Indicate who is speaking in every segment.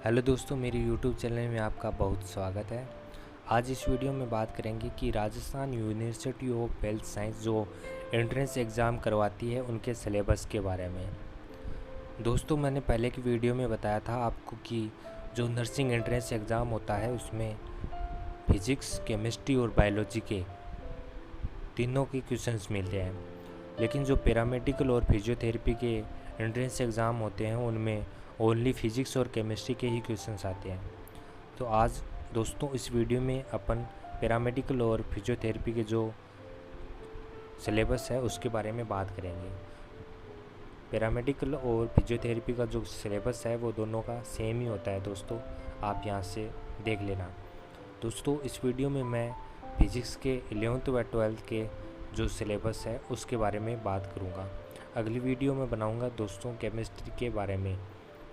Speaker 1: Hello दोस्तों, मेरे YouTube channel में आपका बहुत स्वागत है। आज इस वीडियो में बात करेंगे कि Rajasthan university of health science जो एंट्रेंस एग्ज़ाम करवाती है उनके सिलेबस के बारे में। दोस्तों, मैंने पहले की वीडियो में बताया था आपको कि जो नर्सिंग एंट्रेंस एग्ज़ाम होता है उसमें फिज़िक्स, केमिस्ट्री और बायोलॉजी के तीनों के क्वेश्चंस मिलते हैं, लेकिन जो पैरामेडिकल और फिजियोथेरेपी के एंट्रेंस एग्ज़ाम होते हैं उनमें ओनली फिज़िक्स और केमिस्ट्री के ही क्वेश्चंस आते हैं। तो आज दोस्तों इस वीडियो में अपन पैरामेडिकल और फिजियोथेरेपी के जो सिलेबस है उसके बारे में बात करेंगे। पैरामेडिकल और फिजियोथेरेपी का जो सिलेबस है वो दोनों का सेम ही होता है दोस्तों, आप यहाँ से देख लेना। दोस्तों इस वीडियो में मैं फिज़िक्स के 11th व 12th के जो सिलेबस है उसके बारे में बात करूँगा। अगली वीडियो में बनाऊँगा दोस्तों केमिस्ट्री के बारे में।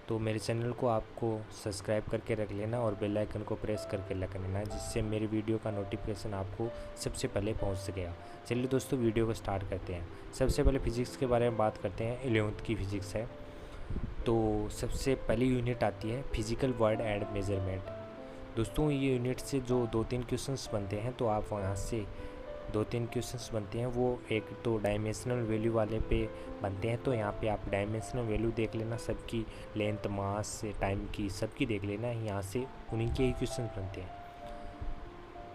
Speaker 1: तो मेरे चैनल को आपको सब्सक्राइब करके रख लेना और बेल आइकन को प्रेस करके रख लेना, जिससे मेरी वीडियो का नोटिफिकेशन आपको सबसे पहले पहुंच सकेगा। चलिए दोस्तों वीडियो को स्टार्ट करते हैं। सबसे पहले फिज़िक्स के बारे में बात करते हैं। 11th की फिज़िक्स है तो सबसे पहली यूनिट आती है फिजिकल वर्ड एंड मेजरमेंट। दोस्तों ये यूनिट से जो 2-3 क्वेश्चंस बनते हैं तो आप वहाँ से 2-3 क्वेश्चंस बनते हैं, वो एक तो डायमेंशनल वैल्यू वाले पे बनते हैं। तो यहाँ पे आप डायमेंशनल वैल्यू देख लेना, सबकी लेंथ, मास, टाइम की सबकी देख लेना, यहाँ से उन्हीं के ही क्वेश्चन बनते हैं।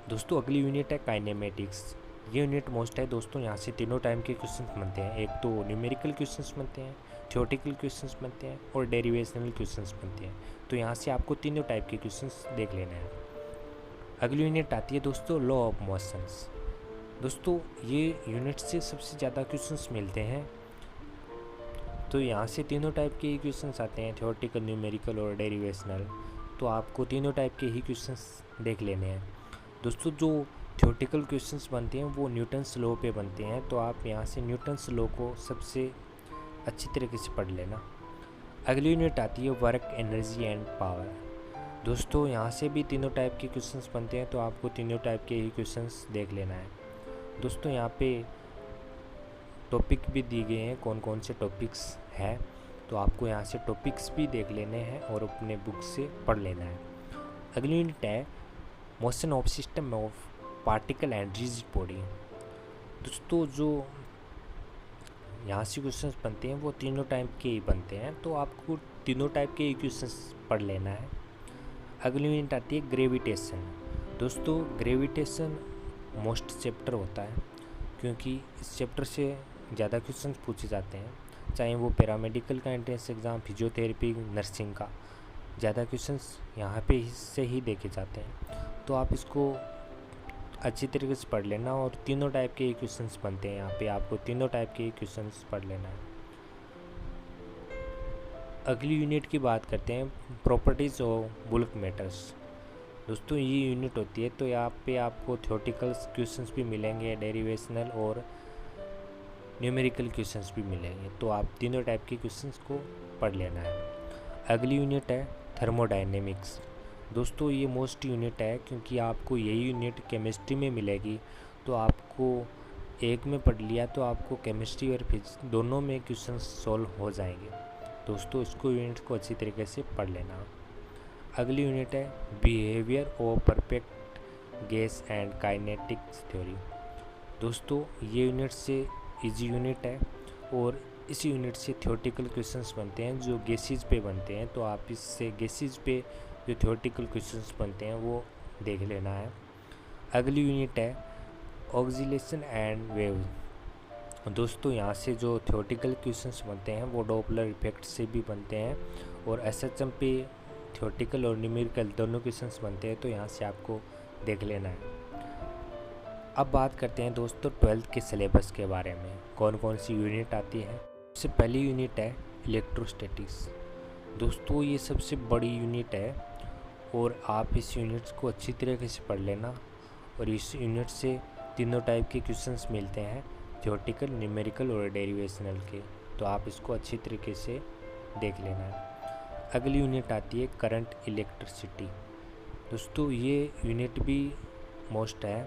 Speaker 1: दोस्तों अगली यूनिट है काइनेमेटिक्स। ये यूनिट मोस्ट है दोस्तों, यहाँ से तीनों टाइम के क्वेश्चन बनते हैं। एक तो न्यूमेरिकल क्वेश्चंस बनते हैं, थ्योरेटिकल क्वेश्चंस बनते हैं और डेरिवेशनल क्वेश्चंस बनते हैं। तो यहाँ से आपको तीनों टाइप के क्वेश्चंस देख लेना है। अगली यूनिट आती है दोस्तों लॉ ऑफ मोशंस। दोस्तों ये यूनिट से सबसे ज़्यादा क्वेश्चंस मिलते हैं, तो यहाँ से तीनों टाइप के ही क्वेश्चंस आते हैं, थ्योरेटिकल, न्यूमेरिकल और डेरिवेशनल। तो आपको तीनों टाइप के ही क्वेश्चंस देख लेने हैं। दोस्तों जो थ्योरेटिकल क्वेश्चंस बनते हैं वो न्यूटन्स लॉ पे बनते हैं, तो आप यहाँ से न्यूटन्स लॉ को सबसे अच्छी तरीके से पढ़ लेना। अगली यूनिट आती है वर्क, एनर्जी एंड पावर। दोस्तों यहाँ से भी तीनों टाइप के क्वेश्चंस बनते हैं, तो आपको तीनों टाइप के ही क्वेश्चंस देख लेना है। दोस्तों यहाँ पे टॉपिक भी दिए गए हैं, कौन कौन से टॉपिक्स हैं, तो आपको यहाँ से टॉपिक्स भी देख लेने हैं और अपने बुक से पढ़ लेना है। अगली यूनिट है motion of system of particle and rigid body. दोस्तों जो यहाँ से क्वेश्चंस बनते हैं वो तीनों टाइप के ही बनते हैं, तो आपको तीनों टाइप के ही क्वेश्चंस पढ़ लेना है। अगली यूनिट आती है ग्रेविटेशन। दोस्तों ग्रेविटेशन मोस्ट चैप्टर होता है, क्योंकि इस चैप्टर से ज़्यादा क्वेश्चन पूछे जाते हैं, चाहे वो पैरामेडिकल का एंट्रेंस एग्ज़ाम, फिजियोथेरेपी, नर्सिंग का, ज़्यादा क्वेश्चंस यहाँ पे से ही देखे जाते हैं। तो आप इसको अच्छी तरीके से पढ़ लेना और तीनों टाइप के ही क्वेश्चंस बनते हैं, यहाँ पे आपको तीनों टाइप के ही क्वेश्चंस पढ़ लेना है। अगली यूनिट की बात करते हैं प्रॉपर्टीज़ ऑफ बुल्क मेटल्स। दोस्तों ये यूनिट होती है, तो यहाँ पे आपको थ्योरेटिकल क्वेश्चंस भी मिलेंगे, डेरिवेशनल और न्यूमेरिकल क्वेश्चंस भी मिलेंगे, तो आप तीनों टाइप के क्वेश्चंस को पढ़ लेना है। अगली यूनिट है थर्मोडायनेमिक्स। दोस्तों ये मोस्ट यूनिट है, क्योंकि आपको यही यूनिट केमिस्ट्री में मिलेगी, तो आपको एक में पढ़ लिया तो आपको केमिस्ट्री और फिजिक्स दोनों में क्वेश्चन सॉल्व हो जाएंगे। दोस्तों इसको यूनिट को अच्छी तरीके से पढ़ लेना। अगली यूनिट है behaviour of perfect gas and kinetics theory. दोस्तों ये यूनिट से इजी यूनिट है और इस यूनिट से थ्योरेटिकल क्वेश्चंस बनते हैं जो गैसेज पे बनते हैं, तो आप इससे गैसेज पे जो थ्योरेटिकल क्वेश्चंस बनते हैं वो देख लेना है। अगली यूनिट है ऑक्सीलेशन एंड वेव। दोस्तों यहाँ से जो थ्योरेटिकल क्वेश्चंस बनते हैं वो डॉपलर इफेक्ट से भी बनते हैं और एसएचएम पे थ्योरेटिकल और न्यूमेरिकल दोनों क्वेश्चंस बनते हैं, तो यहाँ से आपको देख लेना है। अब बात करते हैं दोस्तों 12th के सिलेबस के बारे में, कौन कौन सी यूनिट आती है। सबसे पहली यूनिट है इलेक्ट्रोस्टैटिक्स। दोस्तों ये सबसे बड़ी यूनिट है और आप इस यूनिट को अच्छी तरीके से पढ़ लेना, और इस यूनिट से तीनों टाइप के क्वेश्चंस मिलते हैं, थ्योरेटिकल, न्यूमेरिकल और डेरिवेशनल के, तो आप इसको अच्छी तरीके से देख लेना है। अगली यूनिट आती है करंट इलेक्ट्रिसिटी। दोस्तों ये यूनिट भी मोस्ट है,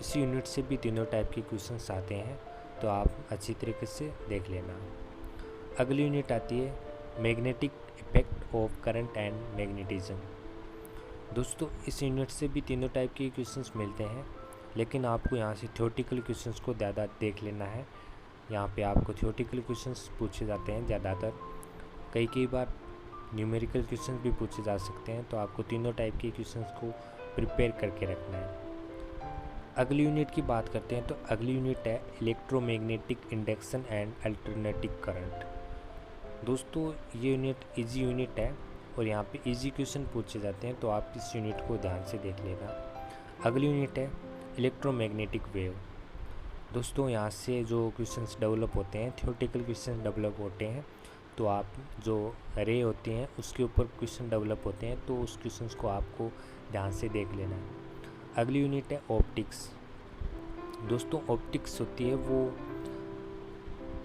Speaker 1: इस यूनिट से भी तीनों टाइप के क्वेश्चंस आते हैं, तो आप अच्छी तरीके से देख लेना। अगली यूनिट आती है magnetic effect of current and magnetism. दोस्तों इस यूनिट से भी तीनों टाइप के क्वेश्चंस मिलते हैं, लेकिन आपको यहाँ से थ्योरेटिकल क्वेश्चंस को ज़्यादा देख लेना है। यहाँ पे आपको थ्योरेटिकल क्वेश्चंस पूछे जाते हैं ज़्यादातर, कई बार न्यूमेरिकल क्वेश्चंस भी पूछे जा सकते हैं। तो आपको तीनों टाइप के क्वेश्चंस को प्रिपेयर करके रखना है। अगली यूनिट की बात करते हैं, तो अगली यूनिट है electromagnetic induction and alternative current. दोस्तों ये यूनिट इजी यूनिट है और यहाँ पे इजी क्वेश्चन पूछे जाते हैं, तो आप इस यूनिट को ध्यान से देख लेना। अगली यूनिट है इलेक्ट्रोमैग्नेटिक वेव। दोस्तों यहाँ से जो क्वेश्चंस डेवलप होते हैं, थ्योरेटिकल क्वेश्चन डेवलप होते हैं, तो आप जो रे होती हैं उसके ऊपर क्वेश्चन डेवलप होते हैं, तो उस क्वेश्चंस को आपको ध्यान से देख लेना है। अगली यूनिट है ऑप्टिक्स। दोस्तों ऑप्टिक्स होती है वो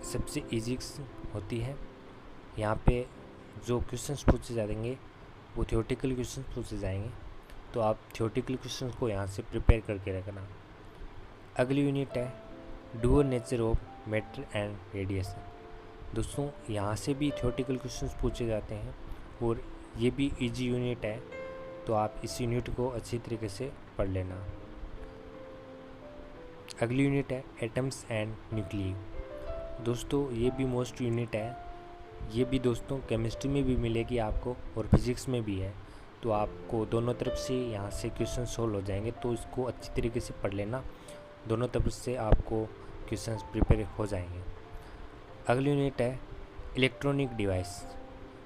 Speaker 1: सबसे ईजी होती है। यहाँ पे जो क्वेश्चंस पूछे जाएंगे वो थ्योरेटिकल क्वेश्चंस पूछे जाएंगे, तो आप थ्योरेटिकल क्वेश्चंस को यहाँ से प्रिपेयर करके रखना। अगली यूनिट है dual nature of matter and radiation. दोस्तों यहाँ से भी थ्योरेटिकल क्वेश्चंस पूछे जाते हैं और ये भी इजी यूनिट है, तो आप इस यूनिट को अच्छी तरीके से पढ़ लेना। अगली यूनिट है एटम्स एंड न्यूक्लियस। दोस्तों ये भी मोस्ट यूनिट है, ये भी दोस्तों केमिस्ट्री में भी मिलेगी आपको और फिजिक्स में भी है, तो आपको दोनों तरफ से यहाँ से क्वेश्चन सोल्व हो जाएंगे, तो इसको अच्छी तरीके से पढ़ लेना। दोनों तरफ से आपको क्वेश्चंस प्रिपेयर हो जाएंगे। अगली यूनिट है इलेक्ट्रॉनिक डिवाइस।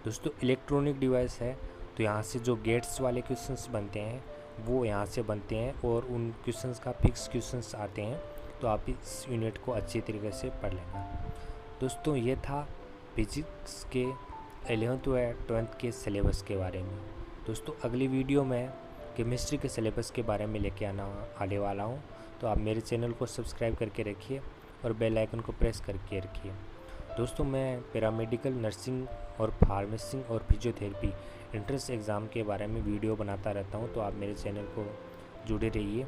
Speaker 1: दोस्तों इलेक्ट्रॉनिक डिवाइस है, तो यहाँ से जो गेट्स वाले क्वेश्चंस बनते हैं वो यहाँ से बनते हैं और उन क्वेश्चंस का फिक्स क्वेश्चंस आते हैं, तो आप इस यूनिट को अच्छी तरीके से पढ़ लेना। दोस्तों ये था फिजिक्स के 11th व 12th के सिलेबस के बारे में। दोस्तों अगली वीडियो में केमिस्ट्री के सिलेबस के बारे में लेके आने वाला हूँ, तो आप मेरे चैनल को सब्सक्राइब करके रखिए और बेल आइकन को प्रेस करके रखिए। दोस्तों मैं पैरामेडिकल, नर्सिंग और फार्मेसी और फिजियोथेरेपी एंट्रेंस एग्ज़ाम के बारे में वीडियो बनाता रहता हूँ, तो आप मेरे चैनल को जुड़े रहिए।